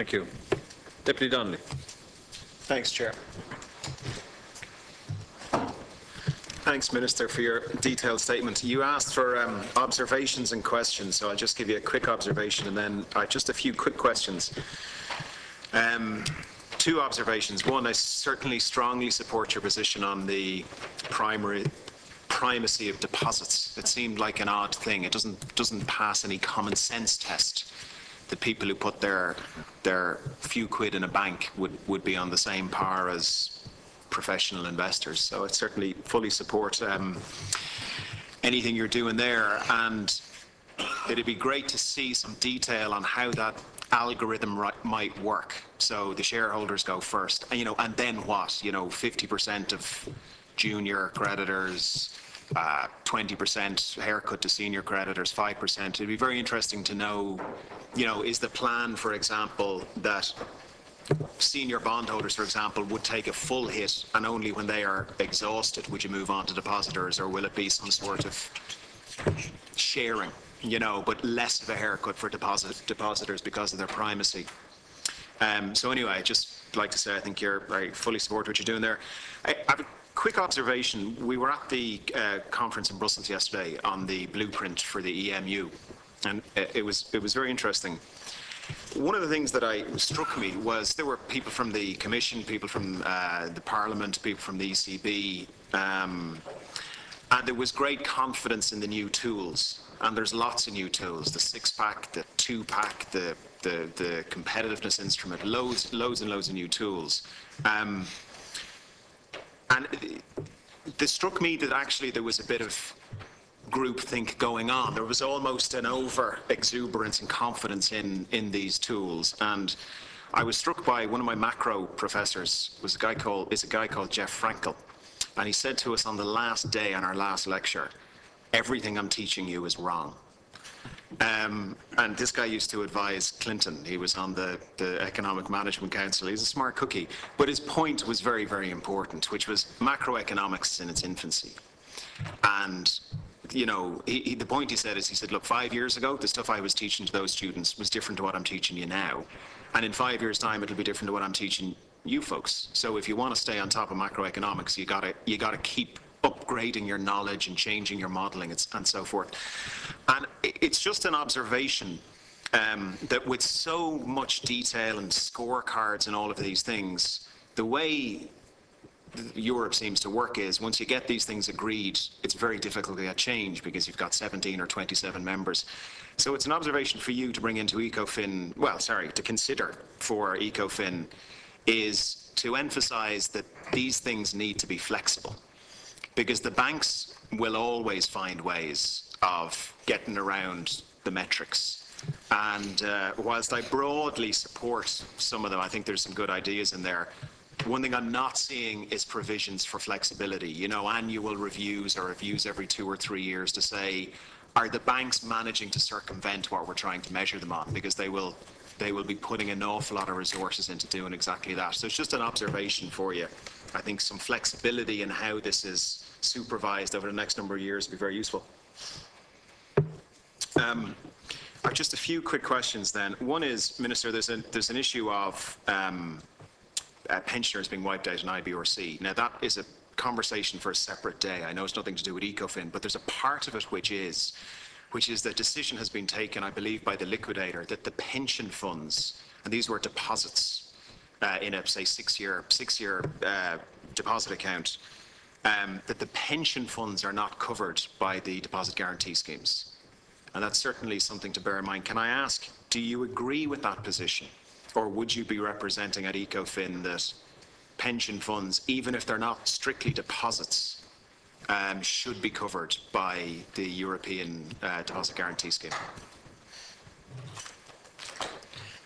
Thank you. Deputy Donnelly. Thanks, Chair. Thanks, Minister, for your detailed statement. You asked for observations and questions, so I'll just give you a quick observation and then just a few quick questions. Two observations. One, I certainly strongly support your position on the primacy of deposits. It seemed like an odd thing. It doesn't pass any common sense test that people who put their few quid in a bank would be on the same par as professional investors. So I certainly fully support anything you're doing there, and it'd be great to see some detail on how that algorithm might work. So the shareholders go first, and then what? 50% of junior creditors, 20% haircut to senior creditors, 5%. It'd be very interesting to know, is the plan, for example, that senior bondholders, for example, would take a full hit, and only when they are exhausted would you move on to depositors, or will it be some sort of sharing, but less of a haircut for depositors because of their primacy? So anyway, I'd just like to say I think I fully support what you're doing there. I have a quick observation. We were at the conference in Brussels yesterday on the blueprint for the EMU, and it was very interesting. One of the things that struck me was there were people from the Commission, people from the Parliament, people from the ECB, and there was great confidence in the new tools. And there's lots of new tools: the 6-pack, the 2-pack, the competitiveness instrument, loads and loads of new tools. And it struck me that actually there was a bit of groupthink going on. There was almost an over-exuberance and confidence in these tools. And I was struck by one of my macro professors, is a guy called Jeff Frankel. And he said to us on the last day on our last lecture, "Everything I'm teaching you is wrong." And this guy used to advise Clinton. He was on the Economic Management Council. He's a smart cookie. But his point was very, very important, which was macroeconomics in its infancy. And the point he said is, he said, look, 5 years ago, the stuff I was teaching to those students was different to what I'm teaching you now. And in 5 years' time, it'll be different to what I'm teaching you folks. So if you want to stay on top of macroeconomics, you gotta keep upgrading your knowledge and changing your modeling and so forth. And it's just an observation that with so much detail and scorecards and all of these things, the way Europe seems to work is once you get these things agreed, it's very difficult to get change because you've got 17 or 27 members. So it's an observation for you to bring into Ecofin, to consider for Ecofin, is to emphasize that these things need to be flexible, because the banks will always find ways of getting around the metrics. And whilst I broadly support some of them, I think there's some good ideas in there. One thing I'm not seeing is provisions for flexibility, annual reviews or reviews every 2 or 3 years to say, are the banks managing to circumvent what we're trying to measure them on? Because they will be putting an awful lot of resources into doing exactly that. So it's just an observation for you. I think some flexibility in how this is supervised over the next number of years would be very useful. Just a few quick questions then. One is, Minister, there's an issue of pensioners being wiped out in IBRC. Now that is a conversation for a separate day. I know it's nothing to do with Ecofin, but there's a part of it which is the decision has been taken, I believe, by the liquidator that the pension funds, and these were deposits in a, say, six-year deposit account, that the pension funds are not covered by the deposit guarantee schemes. And that's certainly something to bear in mind. Can I ask, do you agree with that position? Or would you be representing at Ecofin that pension funds, even if they're not strictly deposits, should be covered by the European Deposit Guarantee Scheme?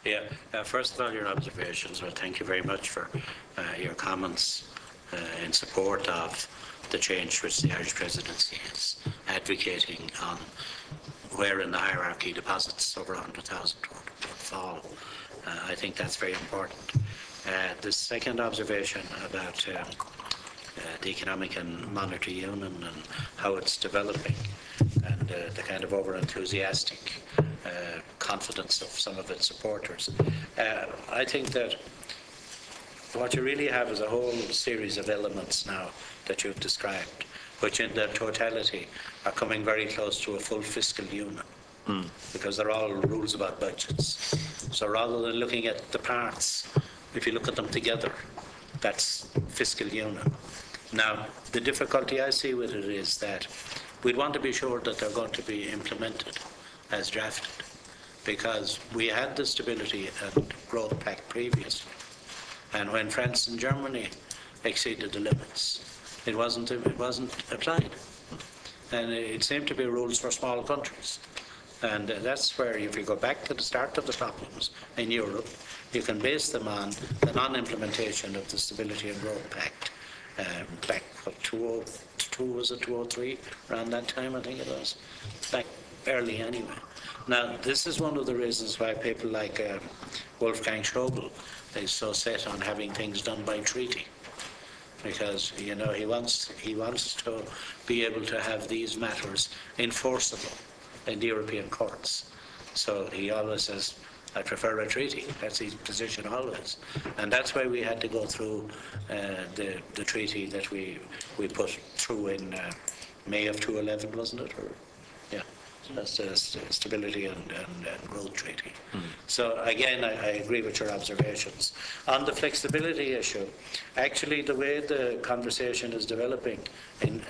Yeah, first of all, your observations. Well, thank you very much for your comments in support of the change which the Irish Presidency is advocating on where in the hierarchy deposits over 100,000 would fall. I think that's very important. The second observation about the Economic and Monetary Union and how it's developing, and the kind of over-enthusiastic confidence of some of its supporters. I think that what you really have is a whole series of elements now that you've described, which in their totality are coming very close to a full fiscal union, because they're all rules about budgets. So rather than looking at the parts, if you look at them together, that's fiscal union. Now, the difficulty I see with it is that we'd want to be sure that they're going to be implemented as drafted, because we had the Stability and Growth Pact previously, and when France and Germany exceeded the limits, it wasn't applied, and it seemed to be rules for small countries. And that's where, if you go back to the start of the problems in Europe, you can base them on the non-implementation of the Stability and Growth Pact. Back, what, 2002, was it 2003? Around that time, I think it was. Back early anyway. Now, this is one of the reasons why people like Wolfgang Schäuble is so set on having things done by treaty. Because, you know, he wants to be able to have these matters enforceable in the European courts. So he always says, I prefer a treaty. That's his position always. And that's why we had to go through the treaty that we put through in May of 2011, wasn't it? Or, yeah, that's the Stability and Growth Treaty. So again, I agree with your observations. On the flexibility issue, actually the way the conversation is developing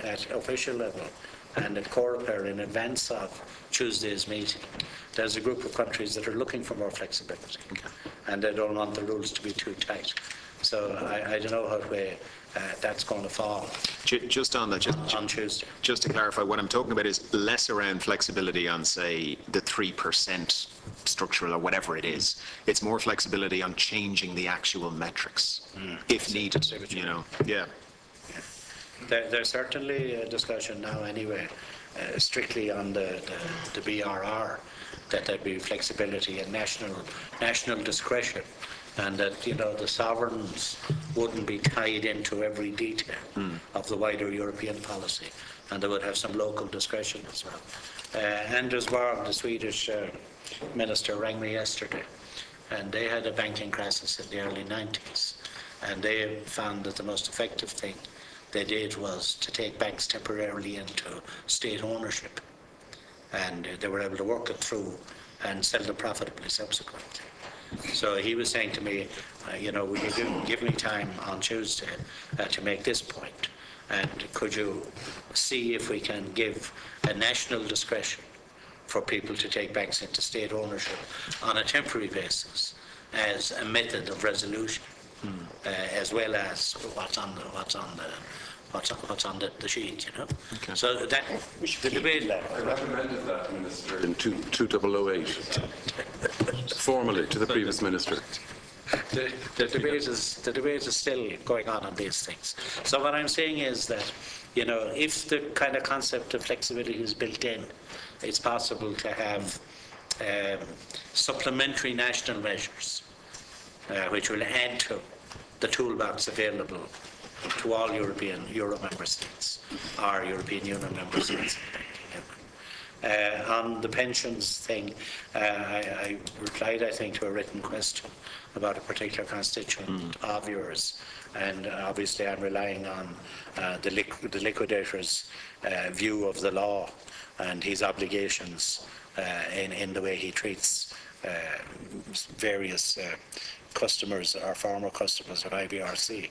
at official level and at Coreper in advance of Tuesday's meeting, there's a group of countries that are looking for more flexibility, and they don't want the rules to be too tight. So I don't know what way that's going to fall. Just on that, on Tuesday. Just to clarify, what I'm talking about is less around flexibility on, say, the 3% structural or whatever it is. It's more flexibility on changing the actual metrics if needed. You know, yeah. There's certainly a discussion now anyway, strictly on the BRR, that there'd be flexibility and national discretion, and that, you know, the sovereigns wouldn't be tied into every detail of the wider European policy, and they would have some local discretion as well. Anders Borg, the Swedish minister, rang me yesterday, and they had a banking crisis in the early 90s, and they found that the most effective thing they did was to take banks temporarily into state ownership, and they were able to work it through and sell them profitably subsequently. So he was saying to me, you know, will you give me time on Tuesday to make this point, and could you see if we can give a national discretion for people to take banks into state ownership on a temporary basis as a method of resolution, as well as what's on the sheet, you know. Okay. So that the debate. I recommended that, Minister, in 2008, formally to the previous minister. The debate is still going on these things. So what I'm saying is that, you know, if the kind of concept of flexibility is built in, it's possible to have supplementary national measures which will add to the toolbox available to all Euro member states or European Union member states. On the pensions thing, I replied, I think, to a written question about a particular constituent of yours, and obviously I'm relying on the liquidator's view of the law and his obligations in the way he treats various customers or former customers of IBRC.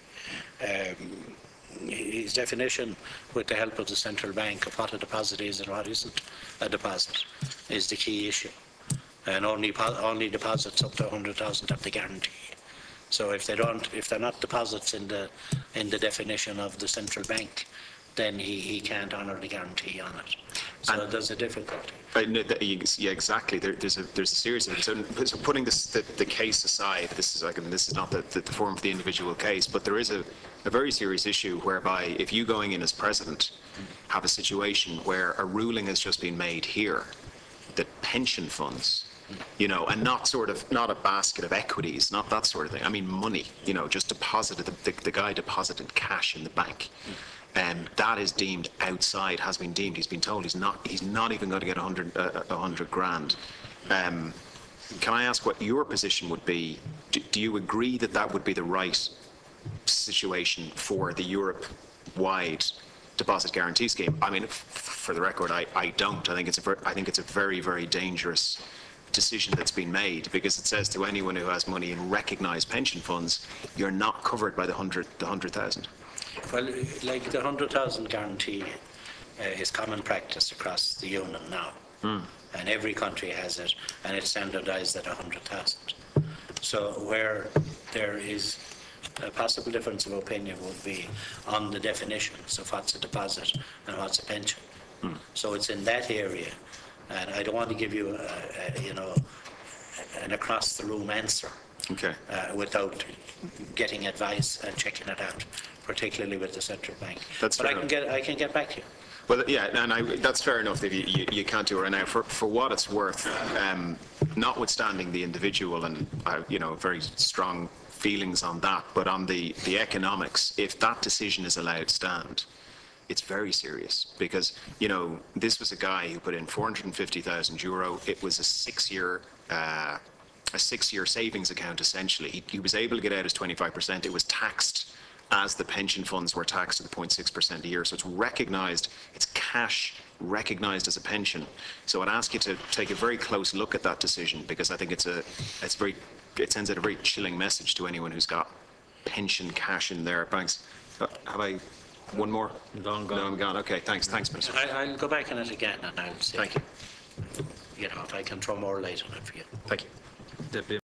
His definition, with the help of the central bank, of what a deposit is and what isn't a deposit is the key issue. And only deposits up to 100,000 have the guarantee. So if they're not deposits in the definition of the central bank, then he can't honour the guarantee on it. So and there's a difficulty. Yeah, exactly. There's a series of it. So putting the case aside, this is not the form of the individual case, but there is a very serious issue whereby if you going in as president have a situation where a ruling has just been made here that pension funds, you know, and not a basket of equities, not that sort of thing. I mean money, you know, just deposited, the guy deposited cash in the bank. That is deemed outside, has been deemed, he's been told he's not even going to get 100 grand. can I ask what your position would be? Do you agree that that would be the right situation for the Europe-wide deposit guarantee scheme? I mean, for the record, I don't. I think it's a very, very dangerous decision that's been made, because it says to anyone who has money in recognised pension funds, you're not covered by the 100,000. Well, like the 100,000 guarantee is common practice across the Union now. And every country has it, and it's standardised at 100,000. So where there is a possible difference of opinion would be on the definitions of what's a deposit and what's a pension. So it's in that area, and I don't want to give you, an across-the-room answer. Okay. Without getting advice and checking it out, particularly with the central bank. That's fair enough. I can get back to you. Well, yeah, and that's fair enough if you can't do it right now. For what it's worth, notwithstanding the individual and very strong feelings on that, but on the economics, if that decision is allowed stand, it's very serious, because this was a guy who put in €450,000. It was a six-year savings account essentially. He was able to get out his 25%. It was taxed as the pension funds were taxed at the 0.6% a year. So it's recognised, it's cash recognised as a pension. So I'd ask you to take a very close look at that decision, because I think it sends out a very chilling message to anyone who's got pension cash in their banks. Have I one more? No, I'm gone. No, I'm gone. Okay, thanks, Minister. I'll go back on it again, and I'll see. Thank you. If I can throw more light on it for you. Thank you. Deputy